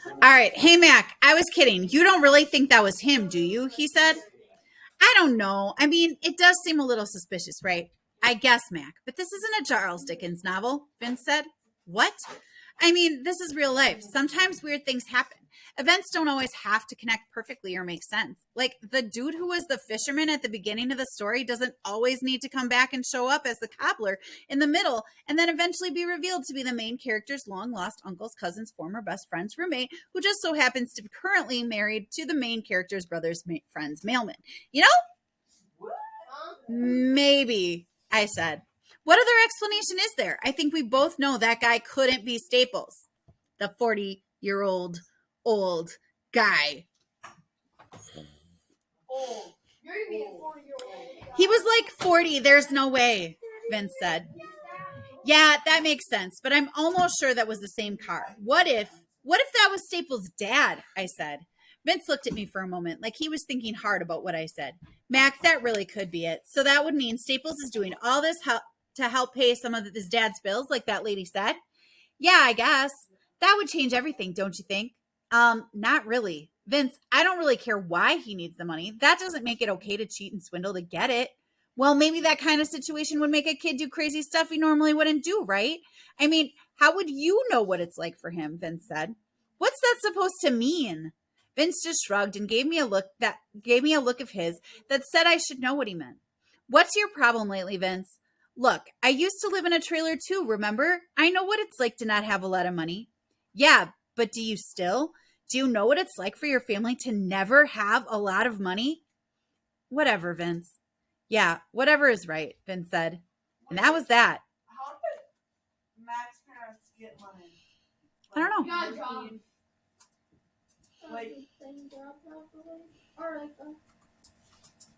All right. Hey, Mac, I was kidding. You don't really think that was him, do you? He said. I don't know. I mean, it does seem a little suspicious, right? I guess, Mac. But this isn't a Charles Dickens novel, Vince said. What? I mean, this is real life. Sometimes weird things happen. Events don't always have to connect perfectly or make sense. Like the dude who was the fisherman at the beginning of the story doesn't always need to come back and show up as the cobbler in the middle and then eventually be revealed to be the main character's long lost uncle's cousin's former best friend's roommate who just so happens to be currently married to the main character's brother's friend's mailman. You know? Maybe, I said. What other explanation is there? I think we both know that guy couldn't be Staples, the 40-year-old old guy. Old. You're being 40-year-old. He was like 40. There's no way, Vince said. Yeah, that makes sense, but I'm almost sure that was the same car. What if that was Staples' dad? I said. Vince looked at me for a moment, like he was thinking hard about what I said. Mac, that really could be it. So that would mean Staples is doing all this to help pay some of his dad's bills, like that lady said. Yeah, I guess. That would change everything, don't you think? Not really. Vince, I don't really care why he needs the money. That doesn't make it okay to cheat and swindle to get it. Well, maybe that kind of situation would make a kid do crazy stuff he normally wouldn't do, right? I mean, how would you know what it's like for him? Vince said. What's that supposed to mean? Vince just shrugged and gave me a look of his that said I should know what he meant. What's your problem lately, Vince? Look, I used to live in a trailer too, remember? I know what it's like to not have a lot of money. Yeah, but do you still? Do you know what it's like for your family to never have a lot of money? Whatever, Vince. Yeah, whatever is right, Vince said. And that was that. How did Mac's parents get money? I don't know. Got a job. Like,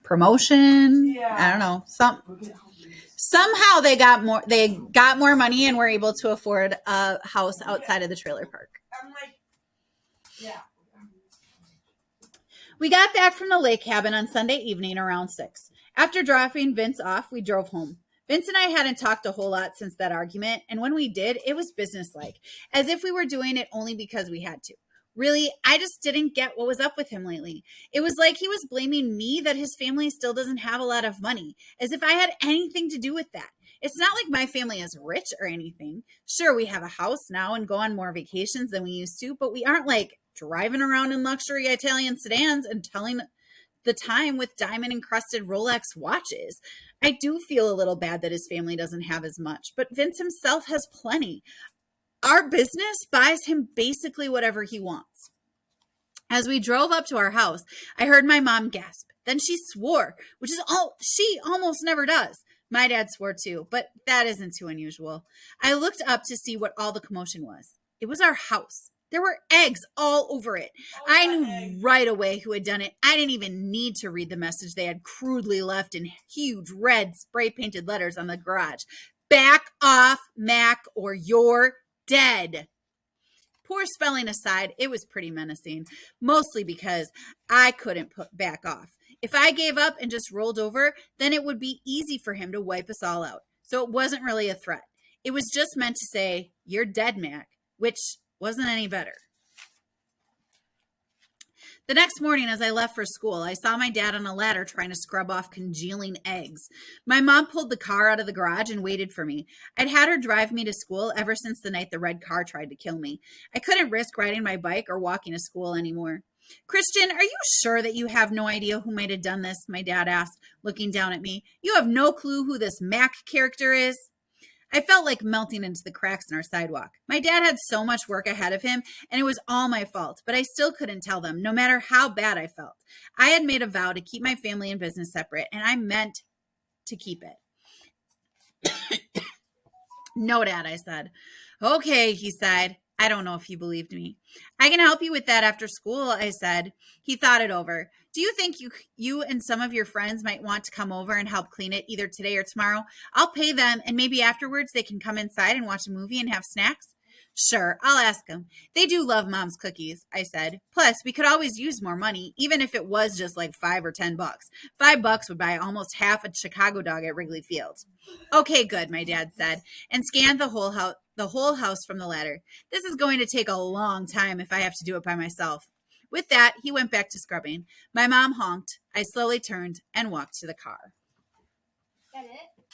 Promotion. Yeah. I don't know. Somehow they got more money and were able to afford a house outside of the trailer park. I'm like, yeah. We got back from the lake cabin on Sunday evening around 6. After dropping Vince off, we drove home. Vince and I hadn't talked a whole lot since that argument, and when we did, it was businesslike, as if we were doing it only because we had to. Really, I just didn't get what was up with him lately. It was like he was blaming me that his family still doesn't have a lot of money, as if I had anything to do with that. It's not like my family is rich or anything. Sure, we have a house now and go on more vacations than we used to, but we aren't like driving around in luxury Italian sedans and telling the time with diamond-encrusted Rolex watches. I do feel a little bad that his family doesn't have as much, but Vince himself has plenty. Our business buys him basically whatever he wants. As we drove up to our house, I heard my mom gasp. Then she swore, which is all she almost never does. My dad swore too, but that isn't too unusual. I looked up to see what all the commotion was. It was our house. There were eggs all over it. I knew right away who had done it. I didn't even need to read the message they had crudely left in huge red spray-painted letters on the garage. Back off, Mac, or you're dead. Poor spelling aside, it was pretty menacing, mostly because I couldn't put back off. If I gave up and just rolled over, then it would be easy for him to wipe us all out. So it wasn't really a threat. It was just meant to say, you're dead, Mac, which wasn't any better. The next morning, as I left for school, I saw my dad on a ladder trying to scrub off congealing eggs. My mom pulled the car out of the garage and waited for me. I'd had her drive me to school ever since the night the red car tried to kill me. I couldn't risk riding my bike or walking to school anymore. Christian, are you sure that you have no idea who might have done this? My dad asked, looking down at me. You have no clue who this Mac character is? I felt like melting into the cracks in our sidewalk. My dad had so much work ahead of him, and it was all my fault, but I still couldn't tell them, no matter how bad I felt. I had made a vow to keep my family and business separate, and I meant to keep it. No, Dad, I said. Okay, he sighed. I don't know if he believed me. I can help you with that after school, I said. He thought it over. Do you think you and some of your friends might want to come over and help clean it either today or tomorrow? I'll pay them, and maybe afterwards they can come inside and watch a movie and have snacks. Sure, I'll ask them. They do love Mom's cookies, I said. Plus, we could always use more money, even if it was just like $5 or $10. $5 would buy almost half a Chicago dog at Wrigley Field. Okay, good, my dad said, and scanned the whole house. the whole house from the ladder. This is going to take a long time if I have to do it by myself. With that, he went back to scrubbing. My mom honked. I slowly turned and walked to the car. Got it?